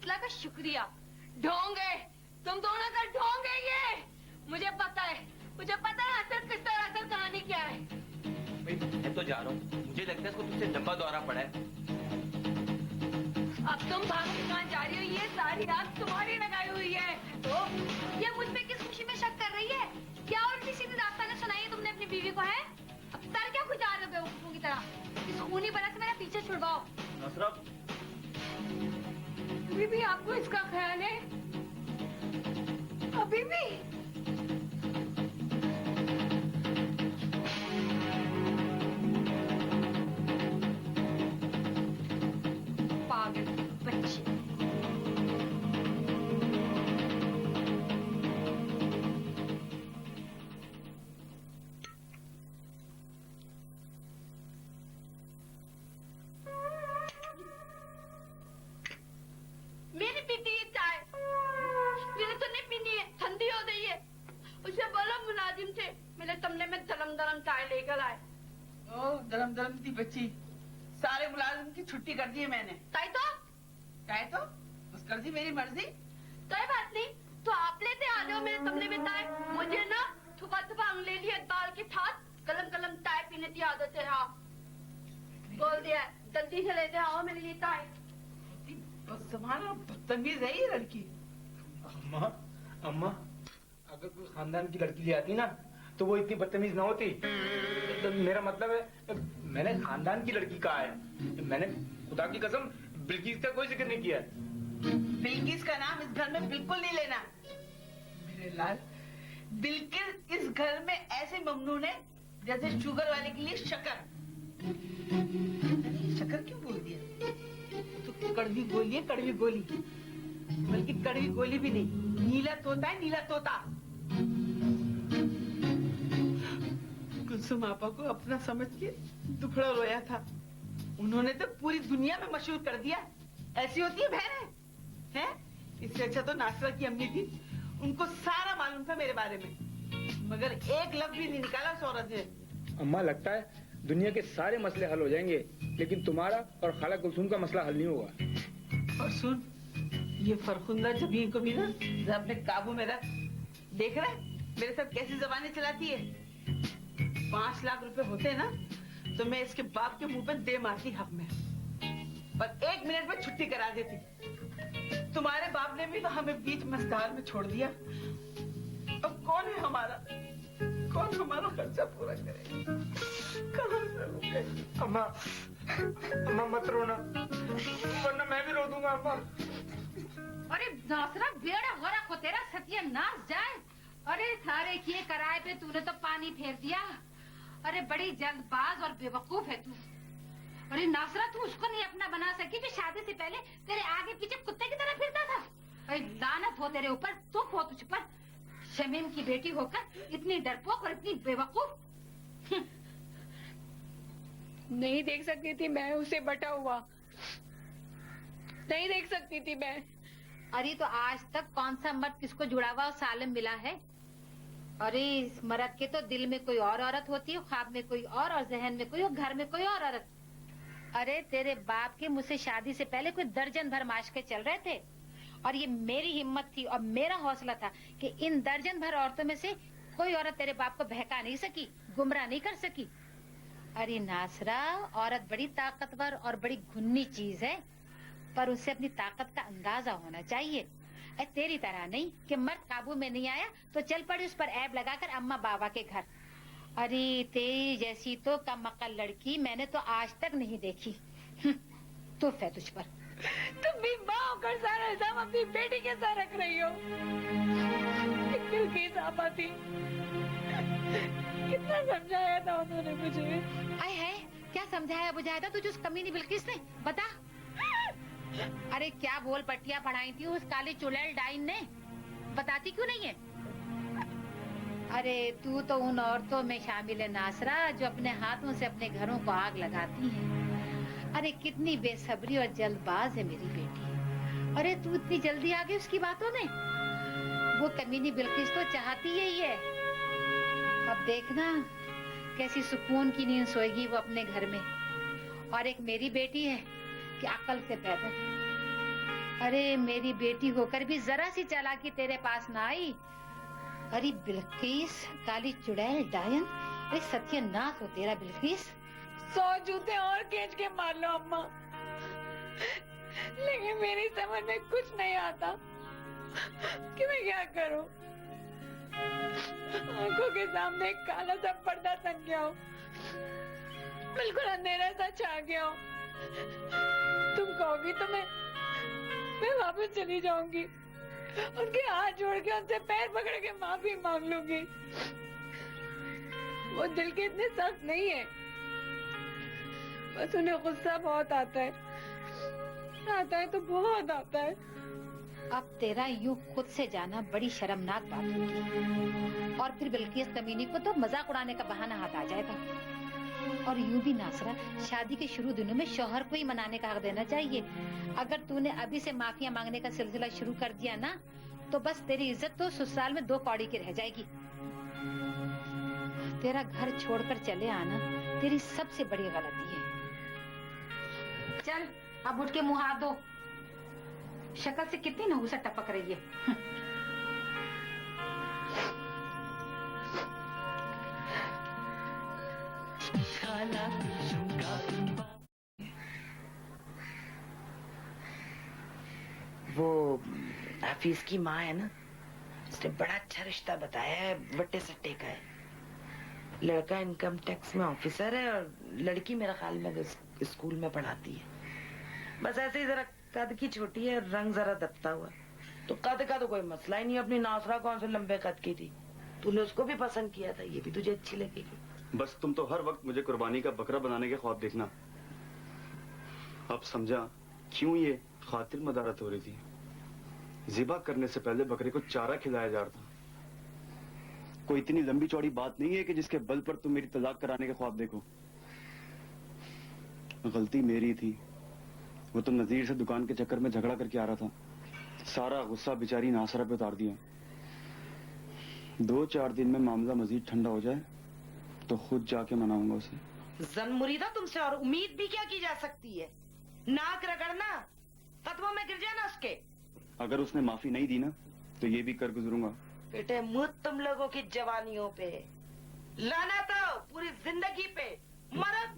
अल्लाह का शुक्रिया। ढोंग है, तुम दोनों का ढोंग है ये। मुझे पता है असल किस्सा और असल कहानी क्या है। मैं तो जा रहा हूँ, मुझे लगता है इसको तुझसे लंबा दौरा पड़ा है। अब तुम भागो कहाँ जा रही हो? ये सारी रात तुम्हारी लगाई हुई है। तो ये मुझ पे किस खुशी में शक कर रही है? क्या उल्टी सीधी दास्तानें सुनाई है तुमने अपनी बीवी को? है अब सर क्या खुजा रहे हो बेवकूफों की तरह? इस खूनी बला से मेरा पीछे छुड़वाओ। नसरत, अभी भी आपको इसका ख्याल है? अभी भी? पागल बच्ची। मेरी पीती है चाय, मैंने तो नहीं पीनी है, ठंडी हो गई है। उसे बोलो मुलाजिम से मेरे कमरे में गरम गरम चाय लेकर आए। ओ गरम गरम थी बच्ची, सारे मुलाजिम की छुट्टी कर दी है मैंने। ताई तो बस कर दी मेरी मर्जी। कोई बात नहीं, तो आप लेते आ जाओ मेरे कमरे में चाय। मुझे ना थुपा थुपा अंगलेली दाल के साथ गलम गलम चाय पीने की आदत है। हाँ बोल दिया, जल्दी से लेते आओ मेरे लिए चाय। बस तुम्हारा बदतमीज है ये लड़की। अम्मा, अगर कोई खानदान की लड़की ले आती ना तो वो इतनी बदतमीज ना होती। तो मेरा मतलब है मैंने खानदान की लड़की कहा है। मैंने खुदा की कसम बिल्किस का कोई जिक्र नहीं किया। बिल्किस का नाम इस घर में बिल्कुल नहीं लेना मेरे लाल। बिल्किस इस घर में ऐसे ममनून है जैसे शुगर वाले के लिए शक्कर। शक्कर क्यों बोल दिया? तो कड़वी गोली है, कड़वी गोली, बल्कि कड़वी गोली भी नहीं, नीला तोता है, नीला तोता। कुलसुम आपा को अपना समझ के दुखड़ा रोया था, उन्होंने तो पूरी दुनिया में मशहूर कर दिया। ऐसी होती है बहनें, हैं? इससे अच्छा तो नासरा की अम्मी थी, उनको सारा मालूम था मेरे बारे में, मगर एक लफ्ज भी नहीं निकाला उस औरत ने। अम्मा, लगता है दुनिया के सारे मसले हल हो जाएंगे, लेकिन तुम्हारा और खाला कुलसुम का मसला हल नहीं होगा। और सुन, ये फरखुंदा जबीन को भी ना जरा अपने काबू में रख। देख रहे मेरे साथ कैसी जबानें चलाती है। 5 लाख रुपए होते ना तो मैं इसके बाप के मुंह पे दे मारती हक में, पर 1 मिनट में छुट्टी करा देती। तुम्हारे बाप ने भी तो हमें बीच मस्तार में छोड़ दिया। अब कौन है हमारा, कौन हमारा खर्चा पूरा करेगा? कहाँ से रुके? अम्मा मत रोना, वरना मैं भी रो दूंगा। अम्मा, अरे नासरा बेड़ा गरक हो तेरा, सत्यानाश जाए। अरे सारे किए कराए पे तूने तो पानी फेर दिया। अरे बड़ी जल्दबाज और बेवकूफ है तू। अरे नासरा, तू उसको नहीं अपना बना सकी जो शादी से पहले तेरे आगे पीछे कुत्ते की तरह फिरता था। अरे लानत हो तेरे ऊपर, दुख हो तुझ पर, शमीम की बेटी होकर इतनी डरपोक और इतनी बेवकूफ। नहीं देख सकती थी मैं उसे बटा हुआ, नहीं देख सकती थी मैं। अरे तो आज तक कौन सा मर्द किसको जुड़ा हुआ और सालिम मिला है? अरे इस मर्द के तो दिल में कोई और औरत होती है, ख्वाब में कोई और जहन में कोई और घर में कोई और औरत। अरे तेरे बाप के मुझसे शादी से पहले कोई दर्जन भर माशके चल रहे थे, और ये मेरी हिम्मत थी और मेरा हौसला था कि इन दर्जन भर औरतों में से कोई औरत तेरे बाप को बहका नहीं सकी, गुमराह नहीं कर सकी। अरे नासरा, औरत बड़ी ताकतवर और बड़ी घुन्नी चीज है, पर उसे अपनी ताकत का अंदाजा होना चाहिए। तेरी तरह नहीं कि मर्द काबू में नहीं आया तो चल पड़ी उस पर ऐब लगाकर अम्मा बाबा के घर। अरे तेरी जैसी तो कमअक्ल लड़की मैंने तो आज तक नहीं देखी। तुफ है तुझ पर। तुम भी माँ होकर सारा इल्जाम अपनी बेटी के साथ रख रही हो। दिल की साफा थी, कितना समझाया था उन्होंने मुझे। आए है, क्या समझाया बुझाया था तुझे उस कमीनी बिल्किस ने? बता। अरे क्या बोल पट्टियां पढ़ाई थी उस काली चुड़ैल डाइन ने? बताती क्यों नहीं है? अरे तू तो उन औरतों में शामिल है नासरा जो अपने हाथों से अपने घरों को आग लगाती हैं। अरे कितनी बेसब्री और जल्दबाज है मेरी बेटी। अरे तू इतनी जल्दी आ गई उसकी बातों में? वो कमीनी बिल्किस तो चाहती यही है। अब देखना कैसी सुकून की नींद सोएगी वो अपने घर में। और एक मेरी बेटी है कि अकल से पैदा। अरे मेरी बेटी होकर भी जरा सी चालाकी तेरे पास ना आई। अरे बिल्किस, काली चुड़ैल डायन, अरे सत्यानाश हो तेरा बिल्किस। 100 जूते और खींच के मार लो अम्मा, लेकिन मेरी समझ में कुछ नहीं आता कि मैं क्या करूं। आंखों के सामने एक काला सा पर्दा तन गया हो, बिल्कुल अंधेरा सा छा गया हो। तुम कहोगी तो मैं वापस चली जाऊंगी, उनके हाथ जोड़ के उनसे पैर पकड़ के माफी मांग लूंगी। वो दिल के इतने सख्त नहीं है, बस उन्हें गुस्सा बहुत आता है तो बहुत आता है। अब तेरा यूं खुद से जाना बड़ी शर्मनाक बात होगी, और फिर बिल्किस कमीनी को तो मजाक उड़ाने का बहाना हाथ आ जाएगा। और यूं भी नासरा, शादी के शुरू दिनों में शौहर को ही मनाने का हक देना चाहिए। अगर तूने अभी से माफिया मांगने का सिलसिला शुरू कर दिया ना, तो बस तेरी इज्जत तो ससुराल में 2 कौड़ी की रह जाएगी। तेरा घर छोड़कर चले आना तेरी सबसे बड़ी गलती है। चल अब उठ के मुंह हाथ धो, शक्ल से कितनी नहुसत टपक रही है। वो हफीज की माँ है ना, उसने बड़ा अच्छा रिश्ता बताया है, बट्टे सट्टे का है। लड़का इनकम टैक्स में ऑफिसर है और लड़की मेरा ख्याल में स्कूल में पढ़ाती है। बस ऐसे ही जरा कद की छोटी है, रंग जरा दबता हुआ। तो कद का तो कोई मसला ही नहीं, अपनी नासरा कौन से लंबे कद की थी, तूने उसको भी पसंद किया था, ये भी तुझे अच्छी लगेगी। बस तुम तो हर वक्त मुझे कुर्बानी का बकरा बनाने के ख्वाब देखना। अब समझा क्यों ये खातिर मदारत हो रही थी। ज़िबा करने से पहले बकरे को चारा खिलाया जा रहा था। कोई इतनी लंबी चौड़ी बात नहीं है कि जिसके बल पर तुम मेरी तलाक कराने के ख्वाब देखो। गलती मेरी थी, वो तो नजीर से दुकान के चक्कर में झगड़ा करके आ रहा था, सारा गुस्सा बेचारी नासरा पे उतार दिया। 2-4 दिन में मामला मजीद ठंडा हो जाए तो खुद जाके मनाऊंगा उसे। जन मुरीदा, तुमसे और उम्मीद भी क्या की जा सकती है। नाक रगड़ना, कदमों में गिर जाना उसके। अगर उसने माफी नहीं दी ना तो ये भी कर गुजरूंगा। बेटे मुझ तुम लोगों की जवानियों पे, लाना तो पूरी जिंदगी पे। मरद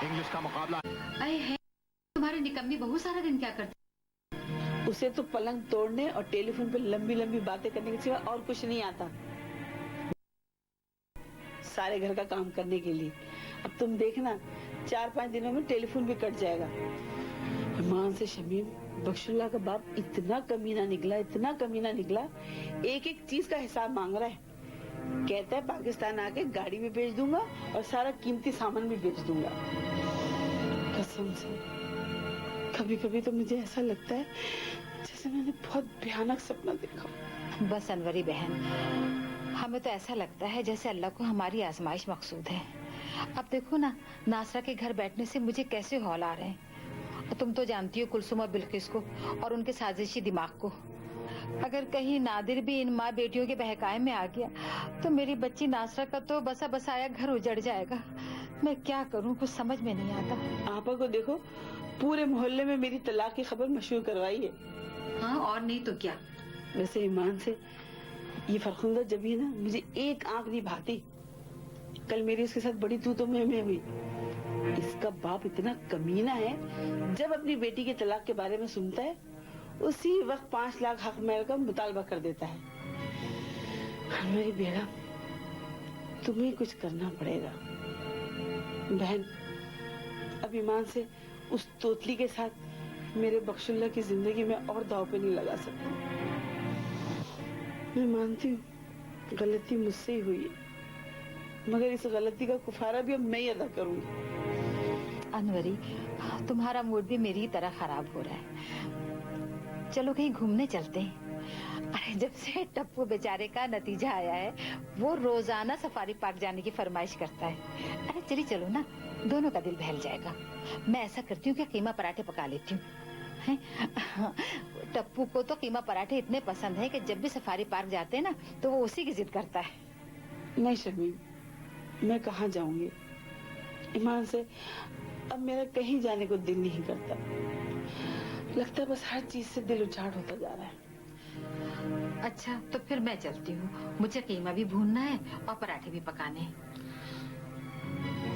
इंग्लिश का मुकाबला। अरे है, तुम्हारी निकम्मी बहू सारा दिन क्या करती? उसे तो पलंग तोड़ने और टेलीफोन पे लंबी लंबी बातें करने के सिवा और कुछ नहीं आता, सारे घर का काम करने के लिए। अब तुम देखना 4-5 दिनों में टेलीफोन भी कट जाएगा। ईमान से शमीम, बख्शुल्लाह का बाप इतना कमीना निकला, इतना कमीना निकला, एक चीज का हिसाब मांग रहा है। कहता है पाकिस्तान आके गाड़ी भी बेच दूंगा और सारा कीमती सामान भी बेच दूंगा। कसम से कभी कभी तो मुझे ऐसा लगता है जैसे मैंने बहुत भयानक सपना देखा। बस अनवरी बहन, हमें तो ऐसा लगता है जैसे अल्लाह को हमारी आजमाइश मकसूद है। अब देखो ना, नासरा के घर बैठने से मुझे कैसे हौल आ रहे हैं। और तुम तो जानती हो कुलसुम और बिल्किस को और उनके साजिशी दिमाग को। अगर कहीं नादिर भी इन माँ बेटियों के बहकाए में आ गया तो मेरी बच्ची नासरा का तो बसा बसाया घर उजड़ जाएगा। मैं क्या करूं, कुछ समझ में नहीं आता। आपा को देखो, पूरे मोहल्ले में मेरी तलाक की खबर मशहूर करवाई है। हाँ और नहीं तो क्या। वैसे ईमान से ये फरखुंदा जब ही ना मुझे एक आंख नहीं भाती। कल मेरी उसके साथ बड़ी तू तो मैं हुई। इसका बाप इतना कमीना है, जब अपनी बेटी के तलाक के बारे में सुनता है उसी वक्त 5 लाख हक महल का मुतालबा कर देता है। मेरी बेगम, तुम्हें कुछ करना पड़ेगा। बहन, अब ईमान से उस तोतली के साथ मेरे बख्शुल्लाह की जिंदगी में और दाव पे नहीं लगा सकती। मैं मानती हूँ गलती मुझसे ही हुई है, मगर इस गलती का कुफारा भी अब मैं ही अदा करूंगी। अनवरी, तुम्हारा मूड भी मेरी तरह खराब हो रहा है। चलो कहीं घूमने चलते हैं। अरे जब से टप्पू बेचारे का नतीजा आया है, वो रोजाना सफारी पार्क जाने की फरमाइश करता है। अरे चली चलो ना, दोनों का दिल बहल जाएगा। मैं ऐसा करती हूँ कि कीमा पराठे पका लेती हूँ। टप्पू को तो कीमा पराठे इतने पसंद है कि जब भी सफारी पार्क जाते हैं ना तो वो उसी की जिद करता है। नहीं शमीम, मैं कहाँ जाऊंगी। ईमान से अब मेरा कहीं जाने को दिल नहीं करता। लगता है बस हर चीज से दिल उजाड़ होता जा रहा है। अच्छा तो फिर मैं चलती हूँ, मुझे कीमा भी भूनना है और पराठे भी पकाने हैं।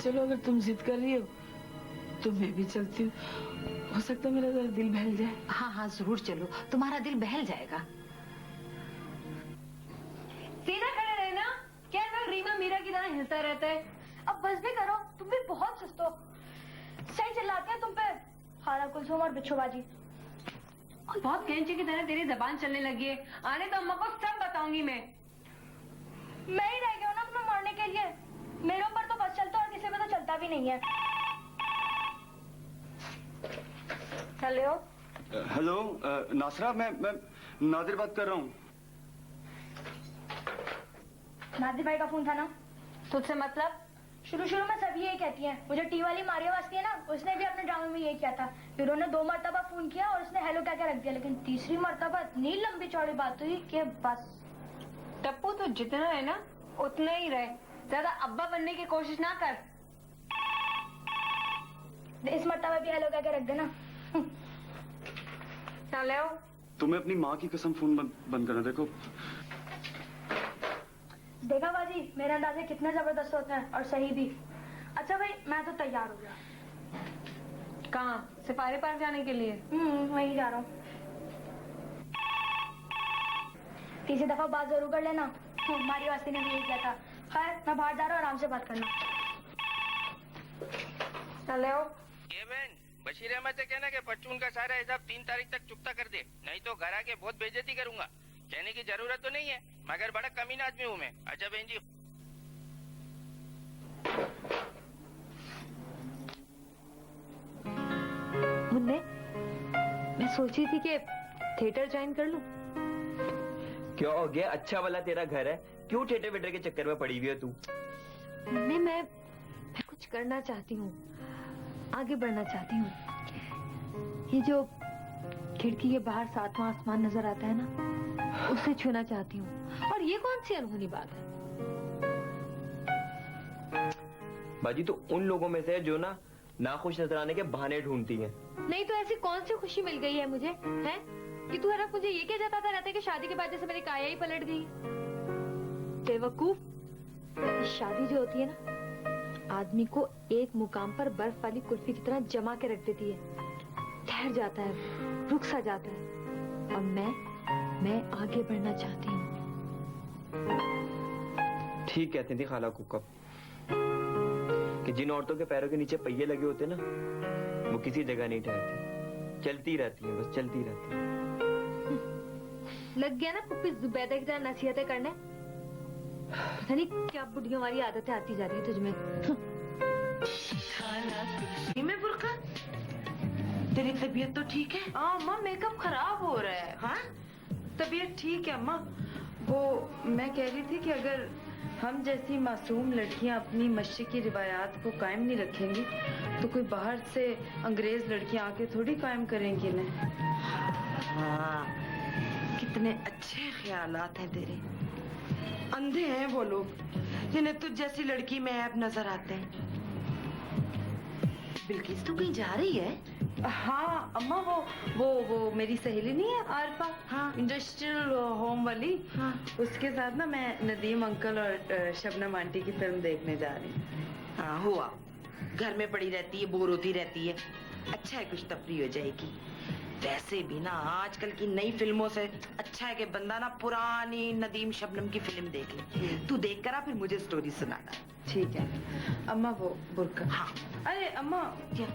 चलो अगर तुम जिद कर रही हो तो मैं भी चलती हूँ। हो सकता है मेरा जरा दिल बहल जाए। हाँ हाँ जरूर चलो, तुम्हारा दिल बहल जाएगा। सीधा खड़े रहना, क्या लोग रीमा मीरा की तरह हिलता रहता है। अब बस भी करो, तुम भी बहुत सुस्त हो। सही चिल्लाते हैं तुम पे खाला कुलसुम और बिच्छूबाजी। बहुत कैंची की तरह तेरी जबान चलने लगी है। आने तो अम्मा को सब बताऊंगी मैं ही रह गया हूं ना अपना मारने के लिए। मेरे ऊपर तो बस चलता और किसी पे तो चलता भी नहीं है। हेलो हेलो नासरा, मैं नादिर बात कर रहा हूँ। नादिर भाई का फोन था ना? तुझसे मतलब? शुरू में सभी यही कहती हैं। मुझे टी वाली मारिया वास्ती है ना, उसने भी अपने ड्रामे में यही किया था। फिर उन्होंने 2 मरतबा फोन किया और उसने हेलो क्या रख दिया, लेकिन तीसरी मरतबा इतनी लंबी चौड़ी बात हुई कि बस। टप्पू तो जितना है ना उतना ही रहे, ज्यादा अब्बा बनने की कोशिश ना कर। इस मरतबा भी हेलो क्या रख देना। चलो तुम्हें अपनी माँ की कसम फोन बंद करना। देखा बाजी, मेरे अंदाजे कितने जबरदस्त होते हैं और सही भी। अच्छा भाई मैं तो तैयार हो गया। कहाँ? सिपाही पार्क जाने के लिए? वहीं जा रहा हूँ। तीसरी दफा बात जरूर कर लेना। हमारी वास्ती ने भी यही किया था। खैर मैं बाहर जा रहा हूँ, आराम से बात करना। चलो ये बहन बशीर अहमद से कहना कि परचून का सारा हिसाब 3 तारीख तक चुकता कर दे, नहीं तो घर आके बहुत बेइज्जती करूंगा। कहने की जरूरत तो नहीं है, मगर बड़ा कमीना आदमी हूँ मैं। अच्छा बहन जी। मुन्ने, मैं सोची थी कि थिएटर ज्वाइन कर लूं। क्यों हो गया? अच्छा वाला तेरा घर है, क्यों थिएटर वेटर के चक्कर में पड़ी हुई है तू? मुन्ने, मैं कुछ करना चाहती हूँ, आगे बढ़ना चाहती हूँ। ये जो खिड़की के बाहर 7वां आसमान नजर आता है ना, उसे छूना चाहती हूँ। और ये कौन सी अनहोनी बात है? बाजी तू उन लोगों में से है जो नाखुश नजर आने के बहाने ढूंढती है। नहीं तो ऐसी कौन सी खुशी मिल गई है मुझे, हैं? कि तू हर वक्त मुझे ये क्या जताता रहता है कि शादी के बाद जैसे मेरी काया ही पलट गई। बेवकूफ, शादी जो होती है ना, आदमी को एक मुकाम पर बर्फ वाली कुल्फी की तरह जमा के रख देती है। ठहर जाता है, रुक सा जाता है। और मैं आगे बढ़ना चाहती हूँ। ठीक कहती थी खाला कुकब कि जिन औरतों के पैरों के नीचे पहिए लगे होते ना, वो किसी जगह नहीं ठहरती, चलती रहती है, बस चलती रहती है। लग गया ना पुप्पी जुबैदा की तरह नसीहतें करने। पता नहीं क्या बुढ़ियों वाली आदतें आती जा रही है तुझमें। मैं बुरका, तेरी तबीयत तो ठीक है? अम्मा मेकअप खराब हो रहा है। हाँ, तबीयत ठीक है अम्मा। वो मैं कह रही थी कि अगर हम जैसी मासूम लड़कियां अपनी मस्जिद की रिवायात को कायम नहीं रखेंगी तो कोई बाहर से अंग्रेज लड़कियां आके थोड़ी कायम करेंगी ना। हाँ, कितने अच्छे ख्यालात हैं तेरे। अंधे हैं वो लोग जिन्हें तुझ जैसी लड़की में ऐब नजर आते हैं। बिल्किस तू कहीं जा रही है? हाँ अम्मा, वो मेरी सहेली नहीं है आरफा? हाँ। इंडस्ट्रियल होम वाली। हाँ। उसके साथ ना मैं नदीम अंकल और शबनम आंटी की फिल्म देखने जा रही हूँ। हाँ हुआ, घर में पड़ी रहती है, बोर होती रहती है। अच्छा है कुछ तफरीह हो जाएगी। वैसे भी ना आजकल की नई फिल्मों से अच्छा है कि बंदा ना पुरानी नदीम शबनम की फिल्म देख ले। तू देख कर आ, फिर मुझे स्टोरी सुनाना। ठीक है अम्मा। वो बुरका, हाँ। अरे अम्मा क्या?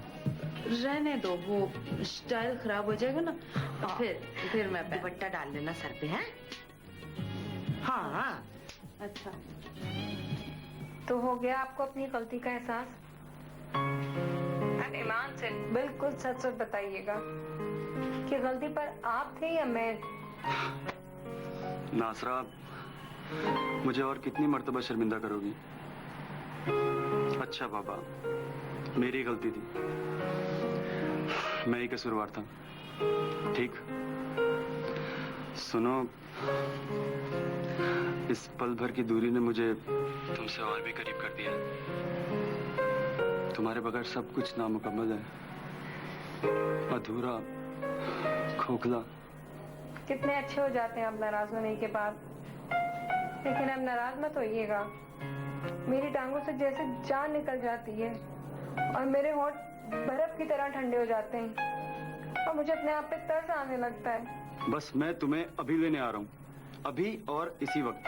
रहने दो, वो स्टाइल खराब हो जाएगा ना। हाँ। फिर मैं दुपट्टा डाल लेना सर पे, हैं? हाँ। अच्छा, तो हो गया आपको अपनी गलती का एहसास? ईमान से बिल्कुल सच सच बताइएगा कि गलती पर आप थे या मैं? नासरा, मुझे और कितनी मर्तबा शर्मिंदा करोगी? अच्छा बाबा, मेरी गलती थी, मैं ही कसूरवार था। ठीक, सुनो, इस पल भर की दूरी ने मुझे तुमसे और भी करीब कर दिया। तुम्हारे बगैर सब कुछ नामुकम्मल है, अधूरा, खोखला। कितने अच्छे हो जाते हैं आप नाराज होने के बाद, लेकिन अब नाराज मत होइएगा। मेरी टांगों से जैसे जान निकल जाती है और मेरे होंठ बर्फ की तरह ठंडे हो जाते हैं और मुझे अपने आप पे तरस आने लगता है। बस मैं तुम्हें अभी लेने आ रहा हूँ, अभी और इसी वक्त।